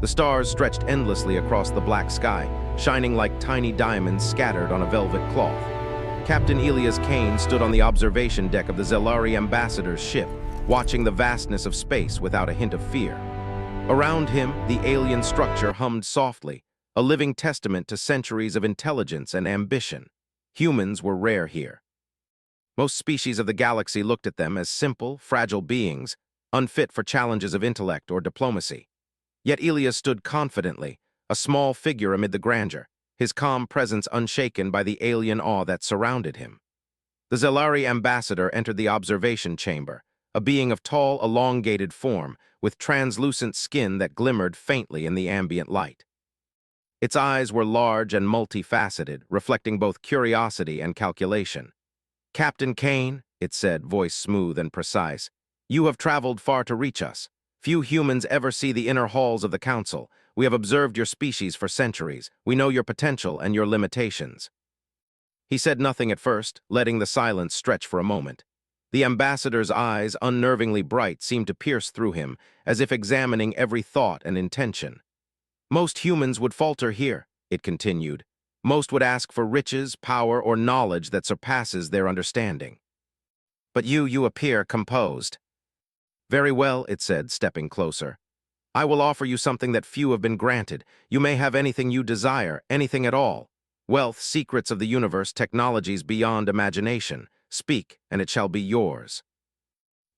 The stars stretched endlessly across the black sky, shining like tiny diamonds scattered on a velvet cloth. Captain Elias Kane stood on the observation deck of the Zelari ambassador's ship, watching the vastness of space without a hint of fear. Around him, the alien structure hummed softly, a living testament to centuries of intelligence and ambition. Humans were rare here. Most species of the galaxy looked at them as simple, fragile beings, unfit for challenges of intellect or diplomacy. Yet Elias stood confidently, a small figure amid the grandeur, his calm presence unshaken by the alien awe that surrounded him. The Zelari ambassador entered the observation chamber, a being of tall, elongated form, with translucent skin that glimmered faintly in the ambient light. Its eyes were large and multifaceted, reflecting both curiosity and calculation. "Captain Kane," it said, voice smooth and precise, "you have traveled far to reach us. Few humans ever see the inner halls of the Council. We have observed your species for centuries. We know your potential and your limitations." He said nothing at first, letting the silence stretch for a moment. The ambassador's eyes, unnervingly bright, seemed to pierce through him, as if examining every thought and intention. "Most humans would falter here," it continued. "Most would ask for riches, power, or knowledge that surpasses their understanding. But you appear composed." "Very well," it said, stepping closer. "I will offer you something that few have been granted. You may have anything you desire, anything at all. Wealth, secrets of the universe, technologies beyond imagination. Speak, and it shall be yours."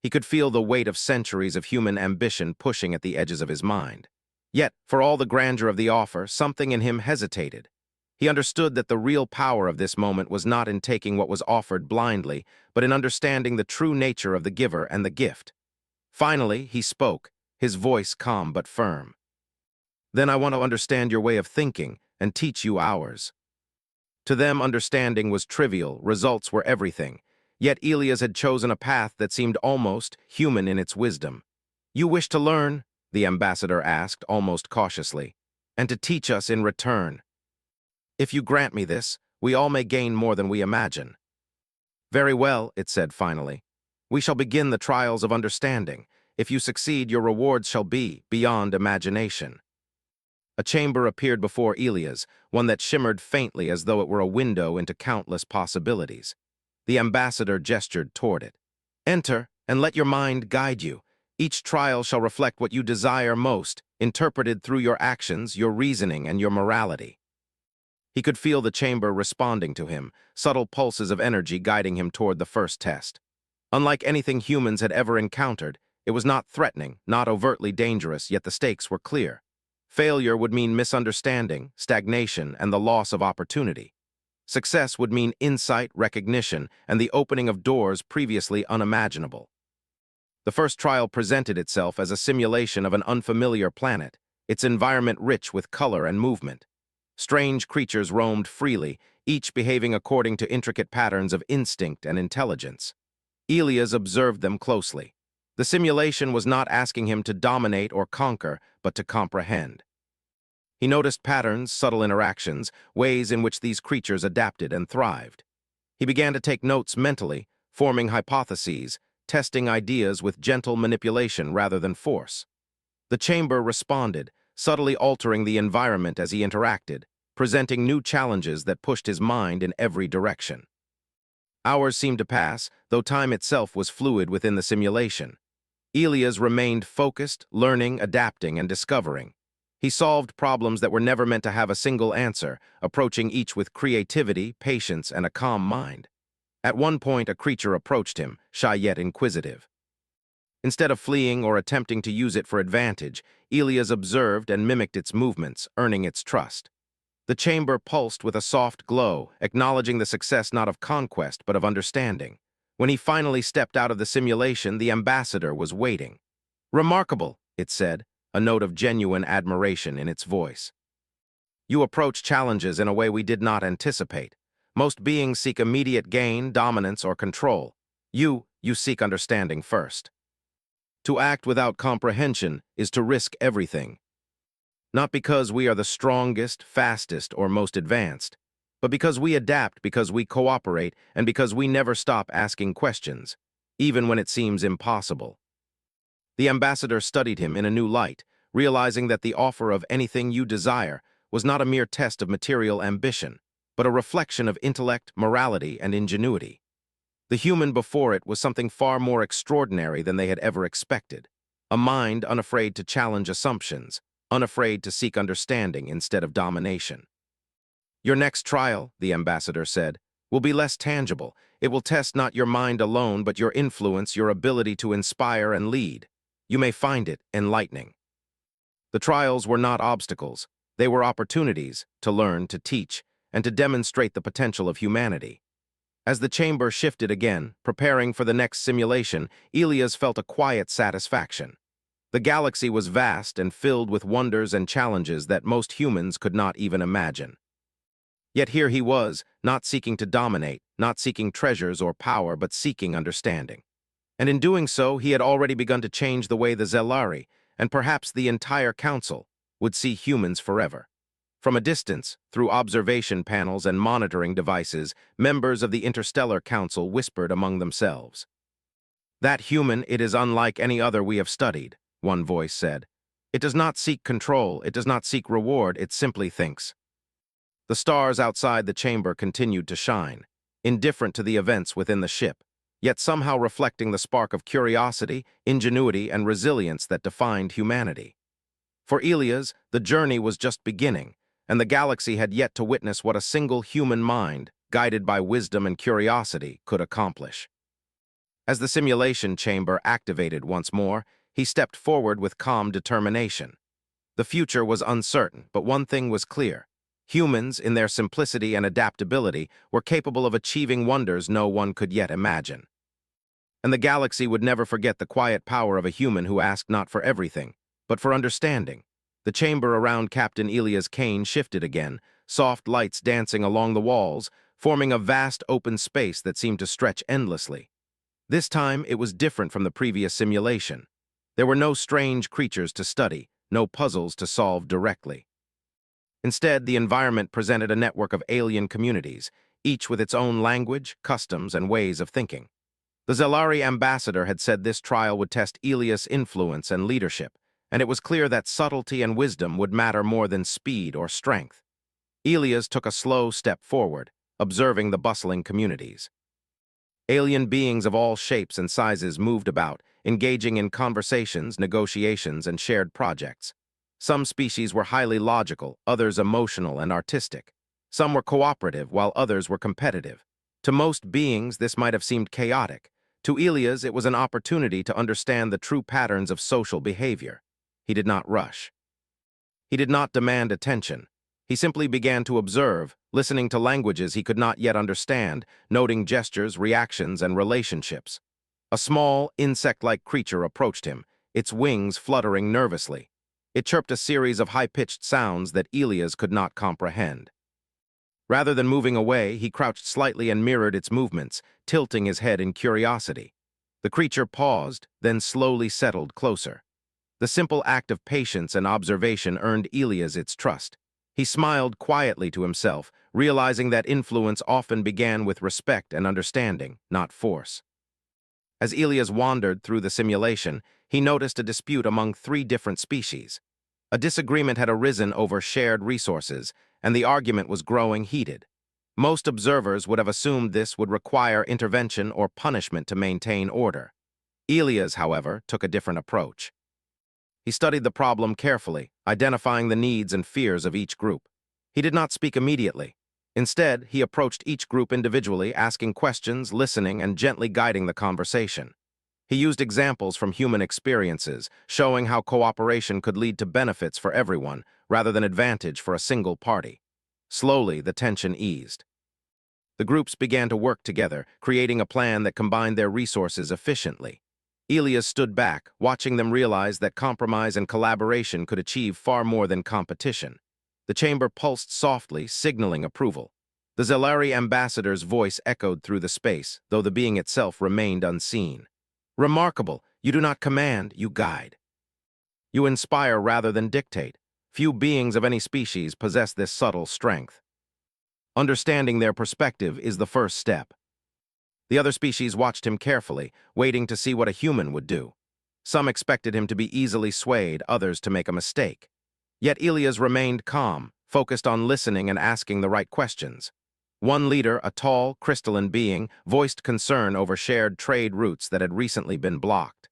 He could feel the weight of centuries of human ambition pushing at the edges of his mind. Yet, for all the grandeur of the offer, something in him hesitated. He understood that the real power of this moment was not in taking what was offered blindly, but in understanding the true nature of the giver and the gift. Finally, he spoke, his voice calm but firm. "Then I want to understand your way of thinking and teach you ours." To them, understanding was trivial, results were everything. Yet Elias had chosen a path that seemed almost human in its wisdom. "You wish to learn?" the ambassador asked, almost cautiously, "and to teach us in return. If you grant me this, we all may gain more than we imagine." "Very well," it said finally. "We shall begin the trials of understanding. If you succeed, your rewards shall be beyond imagination." A chamber appeared before Elias, one that shimmered faintly as though it were a window into countless possibilities. The ambassador gestured toward it. "Enter, and let your mind guide you. Each trial shall reflect what you desire most, interpreted through your actions, your reasoning, and your morality." He could feel the chamber responding to him, subtle pulses of energy guiding him toward the first test. Unlike anything humans had ever encountered, it was not threatening, not overtly dangerous, yet the stakes were clear. Failure would mean misunderstanding, stagnation, and the loss of opportunity. Success would mean insight, recognition, and the opening of doors previously unimaginable. The first trial presented itself as a simulation of an unfamiliar planet, its environment rich with color and movement. Strange creatures roamed freely, each behaving according to intricate patterns of instinct and intelligence. Elias observed them closely. The simulation was not asking him to dominate or conquer, but to comprehend. He noticed patterns, subtle interactions, ways in which these creatures adapted and thrived. He began to take notes mentally, forming hypotheses, testing ideas with gentle manipulation rather than force. The chamber responded, subtly altering the environment as he interacted, presenting new challenges that pushed his mind in every direction. Hours seemed to pass, though time itself was fluid within the simulation. Elias remained focused, learning, adapting, and discovering. He solved problems that were never meant to have a single answer, approaching each with creativity, patience, and a calm mind. At one point, a creature approached him, shy yet inquisitive. Instead of fleeing or attempting to use it for advantage, Elias observed and mimicked its movements, earning its trust. The chamber pulsed with a soft glow, acknowledging the success not of conquest but of understanding. When he finally stepped out of the simulation, the ambassador was waiting. "Remarkable," it said, a note of genuine admiration in its voice. "You approach challenges in a way we did not anticipate. Most beings seek immediate gain, dominance, or control. You seek understanding first. To act without comprehension is to risk everything. Not because we are the strongest, fastest, or most advanced, but because we adapt, because we cooperate, and because we never stop asking questions, even when it seems impossible." The ambassador studied him in a new light, realizing that the offer of anything you desire was not a mere test of material ambition, but a reflection of intellect, morality, and ingenuity. The human before it was something far more extraordinary than they had ever expected, a mind unafraid to challenge assumptions, unafraid to seek understanding instead of domination. Your next trial, the ambassador said, will be less tangible. It will test not your mind alone, but your influence, your ability to inspire and lead. You may find it enlightening. The trials were not obstacles. They were opportunities to learn, to teach, and to demonstrate the potential of humanity. As the chamber shifted again, preparing for the next simulation, Elias felt a quiet satisfaction. The galaxy was vast and filled with wonders and challenges that most humans could not even imagine. Yet here he was, not seeking to dominate, not seeking treasures or power, but seeking understanding. And in doing so, he had already begun to change the way the Zelari, and perhaps the entire council, would see humans forever. From a distance, through observation panels and monitoring devices, members of the Interstellar Council whispered among themselves. "That human, it is unlike any other we have studied," one voice said. "It does not seek control, it does not seek reward, it simply thinks." The stars outside the chamber continued to shine, indifferent to the events within the ship, yet somehow reflecting the spark of curiosity, ingenuity, and resilience that defined humanity. For Elias, the journey was just beginning, and the galaxy had yet to witness what a single human mind, guided by wisdom and curiosity, could accomplish. As the simulation chamber activated once more, he stepped forward with calm determination. The future was uncertain, but one thing was clear. Humans, in their simplicity and adaptability, were capable of achieving wonders no one could yet imagine. And the galaxy would never forget the quiet power of a human who asked not for everything, but for understanding. The chamber around Captain Elias Kane shifted again, soft lights dancing along the walls, forming a vast open space that seemed to stretch endlessly. This time, it was different from the previous simulation. There were no strange creatures to study, no puzzles to solve directly. Instead, the environment presented a network of alien communities, each with its own language, customs, and ways of thinking. The Zelari ambassador had said this trial would test Elias' influence and leadership, and it was clear that subtlety and wisdom would matter more than speed or strength. Elias took a slow step forward, observing the bustling communities. Alien beings of all shapes and sizes moved about, engaging in conversations, negotiations, and shared projects. Some species were highly logical, others emotional and artistic. Some were cooperative, while others were competitive. To most beings, this might have seemed chaotic. To Elias, it was an opportunity to understand the true patterns of social behavior. He did not rush. He did not demand attention. He simply began to observe, listening to languages he could not yet understand, noting gestures, reactions, and relationships. A small, insect-like creature approached him, its wings fluttering nervously. It chirped a series of high-pitched sounds that Elias could not comprehend. Rather than moving away, he crouched slightly and mirrored its movements, tilting his head in curiosity. The creature paused, then slowly settled closer. The simple act of patience and observation earned Elias its trust. He smiled quietly to himself, realizing that influence often began with respect and understanding, not force. As Elias wandered through the simulation, he noticed a dispute among 3 different species. A disagreement had arisen over shared resources, and the argument was growing heated. Most observers would have assumed this would require intervention or punishment to maintain order. Elias, however, took a different approach. He studied the problem carefully, identifying the needs and fears of each group. He did not speak immediately. Instead, he approached each group individually, asking questions, listening, and gently guiding the conversation. He used examples from human experiences, showing how cooperation could lead to benefits for everyone, rather than advantage for a single party. Slowly, the tension eased. The groups began to work together, creating a plan that combined their resources efficiently. Elias stood back, watching them realize that compromise and collaboration could achieve far more than competition. The chamber pulsed softly, signaling approval. The Zelari ambassador's voice echoed through the space, though the being itself remained unseen. "Remarkable, you do not command, you guide. You inspire rather than dictate. Few beings of any species possess this subtle strength. Understanding their perspective is the first step." The other species watched him carefully, waiting to see what a human would do. Some expected him to be easily swayed, others to make a mistake. Yet Elias remained calm, focused on listening and asking the right questions. One leader, a tall, crystalline being, voiced concern over shared trade routes that had recently been blocked.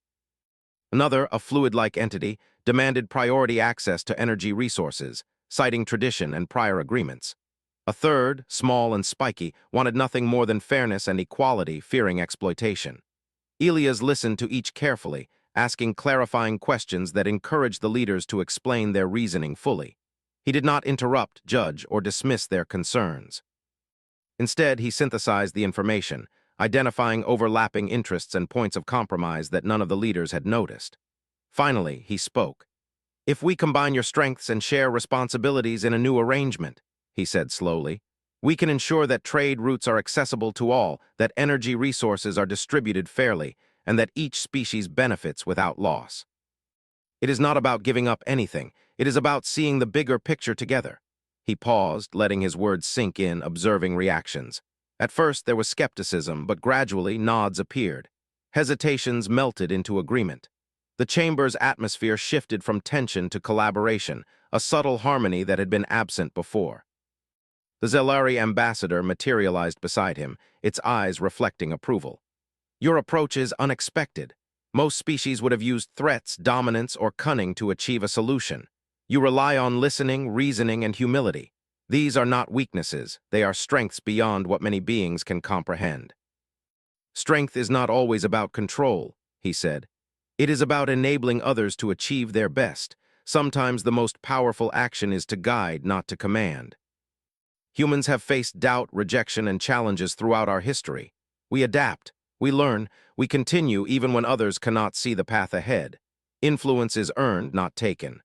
Another, a fluid-like entity, demanded priority access to energy resources, citing tradition and prior agreements. A third, small and spiky, wanted nothing more than fairness and equality, fearing exploitation. Elias listened to each carefully, asking clarifying questions that encouraged the leaders to explain their reasoning fully. He did not interrupt, judge, or dismiss their concerns. Instead, he synthesized the information, identifying overlapping interests and points of compromise that none of the leaders had noticed. Finally, he spoke. "If we combine your strengths and share responsibilities in a new arrangement," he said slowly, "we can ensure that trade routes are accessible to all, that energy resources are distributed fairly, and that each species benefits without loss. It is not about giving up anything, it is about seeing the bigger picture together." He paused, letting his words sink in, observing reactions. At first there was skepticism, but gradually nods appeared. Hesitations melted into agreement. The chamber's atmosphere shifted from tension to collaboration, a subtle harmony that had been absent before. The Zelari ambassador materialized beside him, its eyes reflecting approval. "Your approach is unexpected. Most species would have used threats, dominance, or cunning to achieve a solution. You rely on listening, reasoning, and humility. These are not weaknesses, they are strengths beyond what many beings can comprehend." "Strength is not always about control," he said. "It is about enabling others to achieve their best. Sometimes the most powerful action is to guide, not to command." Humans have faced doubt, rejection, and challenges throughout our history. We adapt, we learn, we continue even when others cannot see the path ahead. Influence is earned, not taken.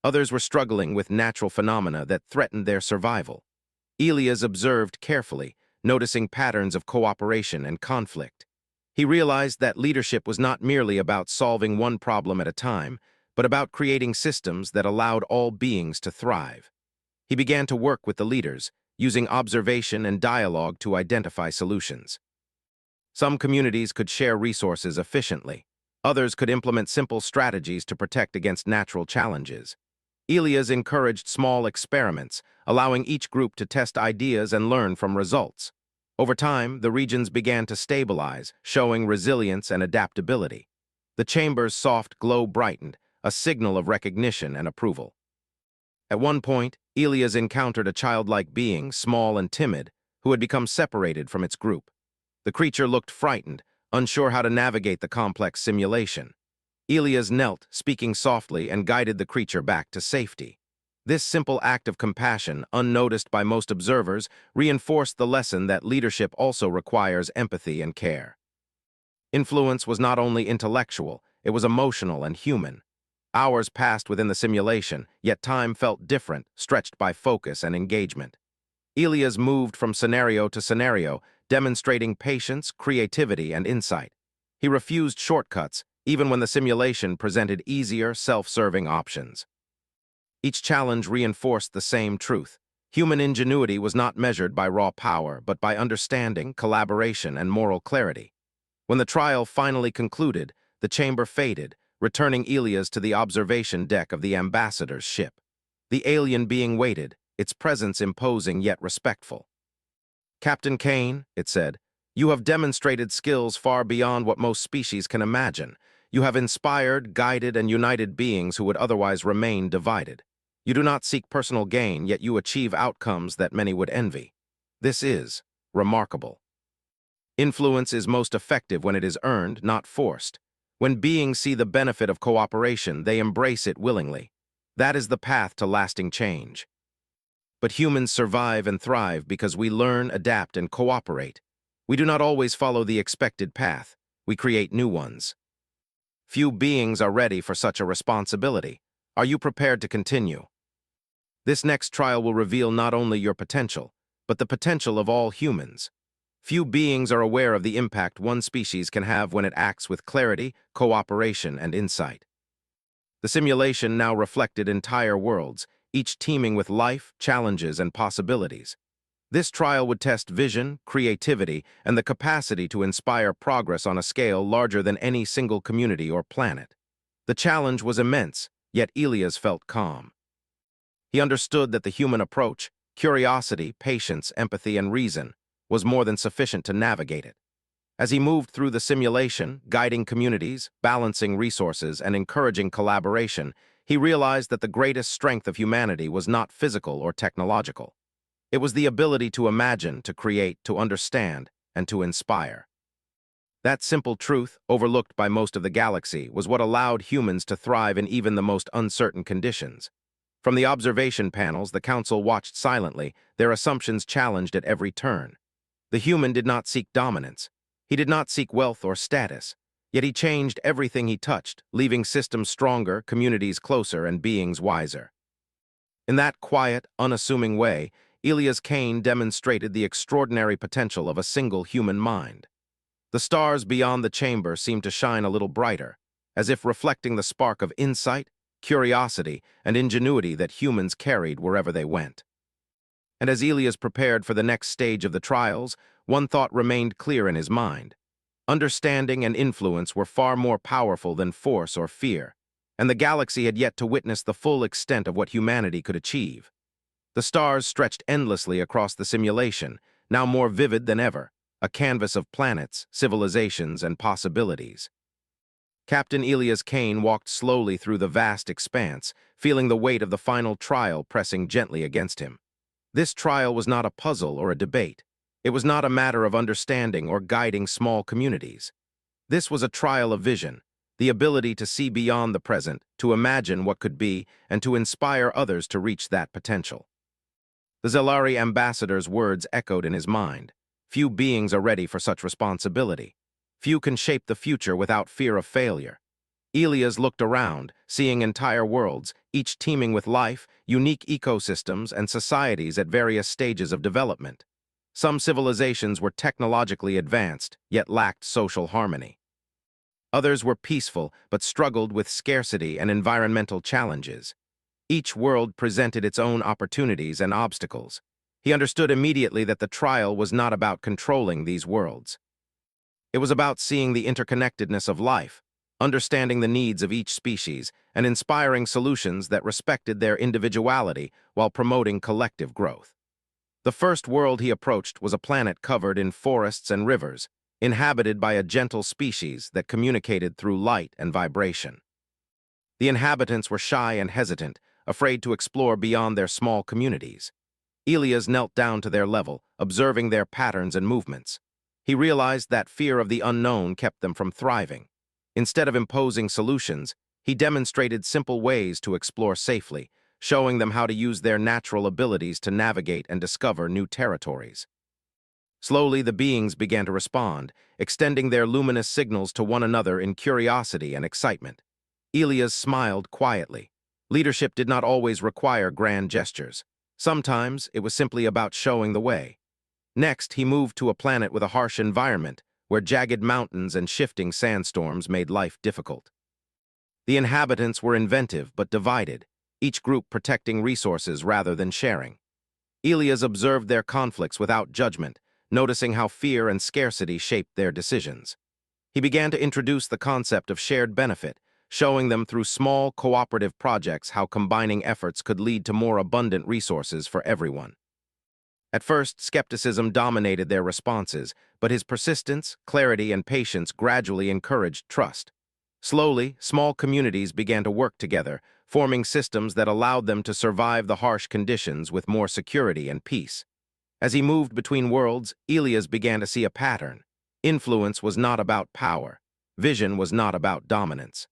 Others were struggling with natural phenomena that threatened their survival. Elias observed carefully, noticing patterns of cooperation and conflict. He realized that leadership was not merely about solving one problem at a time, but about creating systems that allowed all beings to thrive. He began to work with the leaders, using observation and dialogue to identify solutions. Some communities could share resources efficiently. Others could implement simple strategies to protect against natural challenges. Elias encouraged small experiments, allowing each group to test ideas and learn from results. Over time, the regions began to stabilize, showing resilience and adaptability. The chamber's soft glow brightened, a signal of recognition and approval. At one point, Elias encountered a childlike being, small and timid, who had become separated from its group. The creature looked frightened, unsure how to navigate the complex simulation. Elias knelt, speaking softly, and guided the creature back to safety. This simple act of compassion, unnoticed by most observers, reinforced the lesson that leadership also requires empathy and care. Influence was not only intellectual, it was emotional and human. Hours passed within the simulation, yet time felt different, stretched by focus and engagement. Elias moved from scenario to scenario, demonstrating patience, creativity, and insight. He refused shortcuts, even when the simulation presented easier, self-serving options. Each challenge reinforced the same truth. Human ingenuity was not measured by raw power, but by understanding, collaboration, and moral clarity. When the trial finally concluded, the chamber faded, returning Elias to the observation deck of the ambassador's ship. The alien being waited, its presence imposing yet respectful. "Captain Kane," it said, "you have demonstrated skills far beyond what most species can imagine. You have inspired, guided, and united beings who would otherwise remain divided. You do not seek personal gain, yet you achieve outcomes that many would envy. This is remarkable." Influence is most effective when it is earned, not forced. When beings see the benefit of cooperation, they embrace it willingly. That is the path to lasting change. But humans survive and thrive because we learn, adapt, and cooperate. We do not always follow the expected path. We create new ones. Few beings are ready for such a responsibility. Are you prepared to continue? This next trial will reveal not only your potential, but the potential of all humans. Few beings are aware of the impact one species can have when it acts with clarity, cooperation, and insight. The simulation now reflected entire worlds, each teeming with life, challenges, and possibilities. This trial would test vision, creativity, and the capacity to inspire progress on a scale larger than any single community or planet. The challenge was immense, yet Elias felt calm. He understood that the human approach, curiosity, patience, empathy, and reason, was more than sufficient to navigate it. As he moved through the simulation, guiding communities, balancing resources, and encouraging collaboration, he realized that the greatest strength of humanity was not physical or technological. It was the ability to imagine, to create, to understand, and to inspire. That simple truth, overlooked by most of the galaxy, was what allowed humans to thrive in even the most uncertain conditions. From the observation panels, the Council watched silently, their assumptions challenged at every turn. The human did not seek dominance. He did not seek wealth or status. Yet he changed everything he touched, leaving systems stronger, communities closer, and beings wiser. In that quiet, unassuming way, Elias Kane demonstrated the extraordinary potential of a single human mind. The stars beyond the chamber seemed to shine a little brighter, as if reflecting the spark of insight, curiosity, and ingenuity that humans carried wherever they went. And as Elias prepared for the next stage of the trials, one thought remained clear in his mind. Understanding and influence were far more powerful than force or fear, and the galaxy had yet to witness the full extent of what humanity could achieve. The stars stretched endlessly across the simulation, now more vivid than ever, a canvas of planets, civilizations, and possibilities. Captain Elias Kane walked slowly through the vast expanse, feeling the weight of the final trial pressing gently against him. This trial was not a puzzle or a debate. It was not a matter of understanding or guiding small communities. This was a trial of vision, the ability to see beyond the present, to imagine what could be, and to inspire others to reach that potential. The Zelari ambassador's words echoed in his mind. Few beings are ready for such responsibility. Few can shape the future without fear of failure. Elias looked around, seeing entire worlds, each teeming with life, unique ecosystems, and societies at various stages of development. Some civilizations were technologically advanced, yet lacked social harmony. Others were peaceful, but struggled with scarcity and environmental challenges. Each world presented its own opportunities and obstacles. He understood immediately that the trial was not about controlling these worlds. It was about seeing the interconnectedness of life, understanding the needs of each species, and inspiring solutions that respected their individuality while promoting collective growth. The first world he approached was a planet covered in forests and rivers, inhabited by a gentle species that communicated through light and vibration. The inhabitants were shy and hesitant, afraid to explore beyond their small communities. Elias knelt down to their level, observing their patterns and movements. He realized that fear of the unknown kept them from thriving. Instead of imposing solutions, he demonstrated simple ways to explore safely, showing them how to use their natural abilities to navigate and discover new territories. Slowly, the beings began to respond, extending their luminous signals to one another in curiosity and excitement. Elias smiled quietly. Leadership did not always require grand gestures. Sometimes it was simply about showing the way. Next, he moved to a planet with a harsh environment, where jagged mountains and shifting sandstorms made life difficult. The inhabitants were inventive but divided, each group protecting resources rather than sharing. Elias observed their conflicts without judgment, noticing how fear and scarcity shaped their decisions. He began to introduce the concept of shared benefit, showing them through small, cooperative projects how combining efforts could lead to more abundant resources for everyone. At first, skepticism dominated their responses, but his persistence, clarity, and patience gradually encouraged trust. Slowly, small communities began to work together, forming systems that allowed them to survive the harsh conditions with more security and peace. As he moved between worlds, Elias began to see a pattern. Influence was not about power. Vision was not about dominance.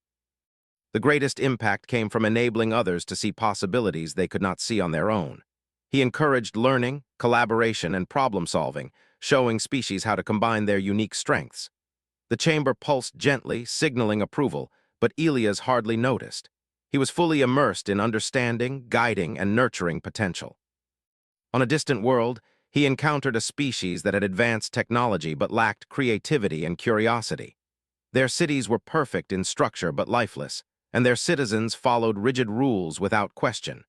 The greatest impact came from enabling others to see possibilities they could not see on their own. He encouraged learning, collaboration, and problem-solving, showing species how to combine their unique strengths. The chamber pulsed gently, signaling approval, but Elias hardly noticed. He was fully immersed in understanding, guiding, and nurturing potential. On a distant world, he encountered a species that had advanced technology but lacked creativity and curiosity. Their cities were perfect in structure but lifeless, and their citizens followed rigid rules without question.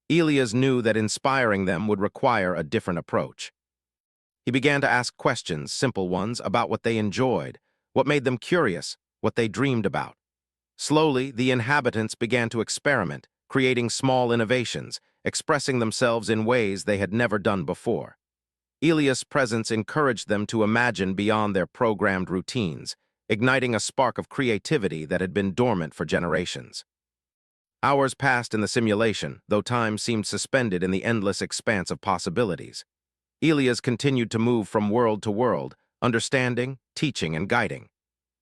Elias knew that inspiring them would require a different approach. He began to ask questions, simple ones, about what they enjoyed, what made them curious, what they dreamed about. Slowly, the inhabitants began to experiment, creating small innovations, expressing themselves in ways they had never done before. Elias' presence encouraged them to imagine beyond their programmed routines, igniting a spark of creativity that had been dormant for generations. Hours passed in the simulation, though time seemed suspended in the endless expanse of possibilities. Elias continued to move from world to world, understanding, teaching, and guiding.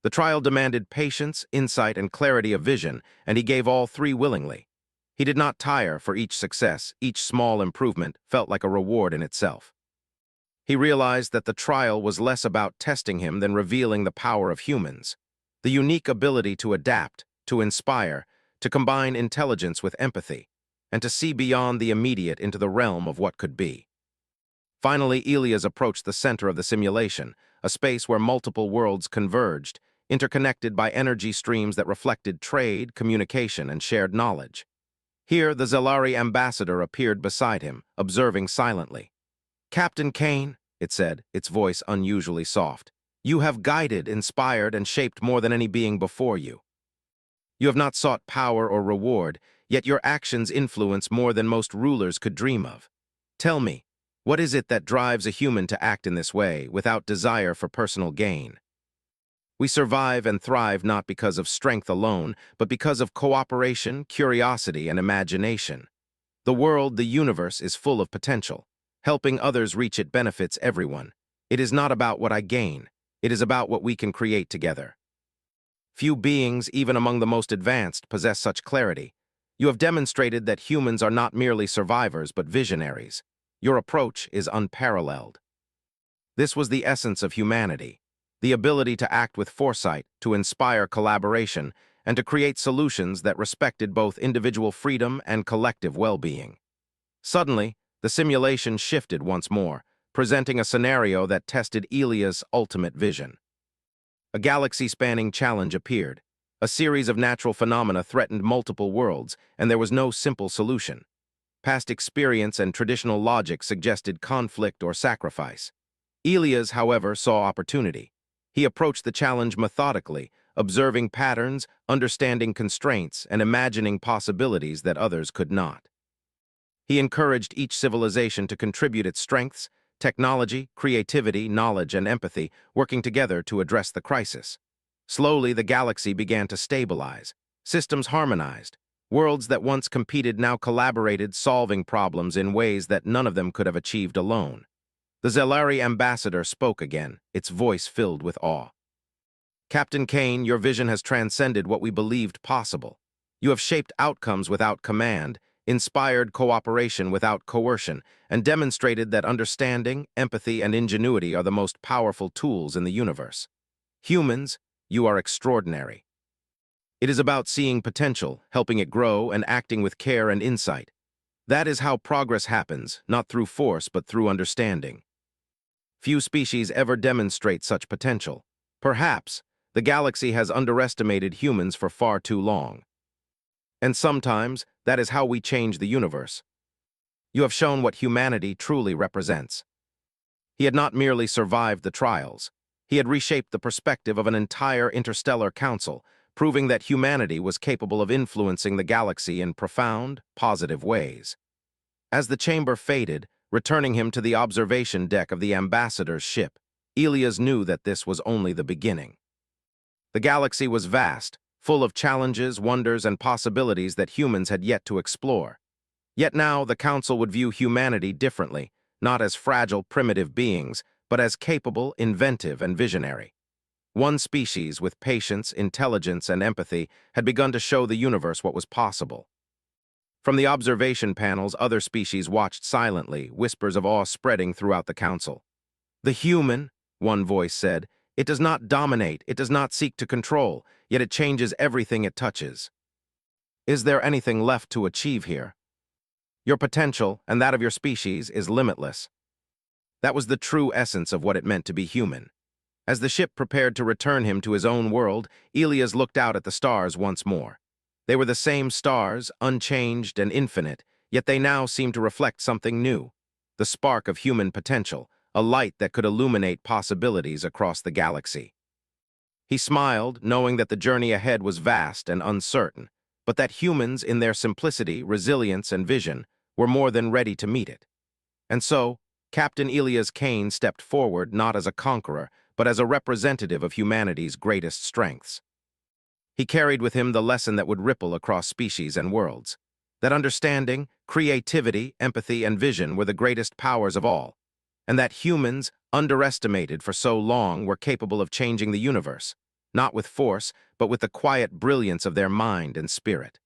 The trial demanded patience, insight, and clarity of vision, and he gave all three willingly. He did not tire for each success; each small improvement felt like a reward in itself. He realized that the trial was less about testing him than revealing the power of humans, the unique ability to adapt, to inspire, to combine intelligence with empathy, and to see beyond the immediate into the realm of what could be. Finally, Elias approached the center of the simulation, a space where multiple worlds converged, interconnected by energy streams that reflected trade, communication, and shared knowledge. Here, the Zelari ambassador appeared beside him, observing silently. "Captain Kane," it said, its voice unusually soft, "you have guided, inspired, and shaped more than any being before you. You have not sought power or reward, yet your actions influence more than most rulers could dream of. Tell me, what is it that drives a human to act in this way, without desire for personal gain? We survive and thrive not because of strength alone, but because of cooperation, curiosity, and imagination. The world, the universe, is full of potential. Helping others reach it benefits everyone. It is not about what I gain. It is about what we can create together." Few beings, even among the most advanced, possess such clarity. You have demonstrated that humans are not merely survivors, but visionaries. Your approach is unparalleled. This was the essence of humanity, the ability to act with foresight, to inspire collaboration, and to create solutions that respected both individual freedom and collective well-being. Suddenly, the simulation shifted once more, presenting a scenario that tested Elias' ultimate vision. A galaxy-spanning challenge appeared. A series of natural phenomena threatened multiple worlds, and there was no simple solution. Past experience and traditional logic suggested conflict or sacrifice. Elias, however, saw opportunity. He approached the challenge methodically, observing patterns, understanding constraints, and imagining possibilities that others could not. He encouraged each civilization to contribute its strengths, technology, creativity, knowledge, and empathy, working together to address the crisis. Slowly, the galaxy began to stabilize. Systems harmonized. Worlds that once competed now collaborated, solving problems in ways that none of them could have achieved alone. The Zelari ambassador spoke again, its voice filled with awe. "Captain Kane, your vision has transcended what we believed possible. You have shaped outcomes without command, inspired cooperation without coercion, and demonstrated that understanding, empathy, and ingenuity are the most powerful tools in the universe. Humans, you are extraordinary. It is about seeing potential, helping it grow, and acting with care and insight. That is how progress happens, not through force but through understanding. Few species ever demonstrate such potential. Perhaps, the galaxy has underestimated humans for far too long. And sometimes, that is how we change the universe. You have shown what humanity truly represents." He had not merely survived the trials. He had reshaped the perspective of an entire interstellar council, proving that humanity was capable of influencing the galaxy in profound, positive ways. As the chamber faded, returning him to the observation deck of the ambassador's ship, Elias knew that this was only the beginning. The galaxy was vast, full of challenges, wonders, and possibilities that humans had yet to explore. Yet now the Council would view humanity differently, not as fragile, primitive beings, but as capable, inventive, and visionary. One species with patience, intelligence, and empathy had begun to show the universe what was possible. From the observation panels, other species watched silently, whispers of awe spreading throughout the Council. "The human," one voice said, "it does not dominate, it does not seek to control, yet it changes everything it touches. Is there anything left to achieve here? Your potential, and that of your species, is limitless." That was the true essence of what it meant to be human. As the ship prepared to return him to his own world, Elias looked out at the stars once more. They were the same stars, unchanged and infinite, yet they now seemed to reflect something new, the spark of human potential, a light that could illuminate possibilities across the galaxy. He smiled, knowing that the journey ahead was vast and uncertain, but that humans, in their simplicity, resilience, and vision, were more than ready to meet it. And so, Captain Elias Kane stepped forward not as a conqueror, but as a representative of humanity's greatest strengths. He carried with him the lesson that would ripple across species and worlds, that understanding, creativity, empathy, and vision were the greatest powers of all, and that humans, underestimated for so long, were capable of changing the universe, not with force, but with the quiet brilliance of their mind and spirit.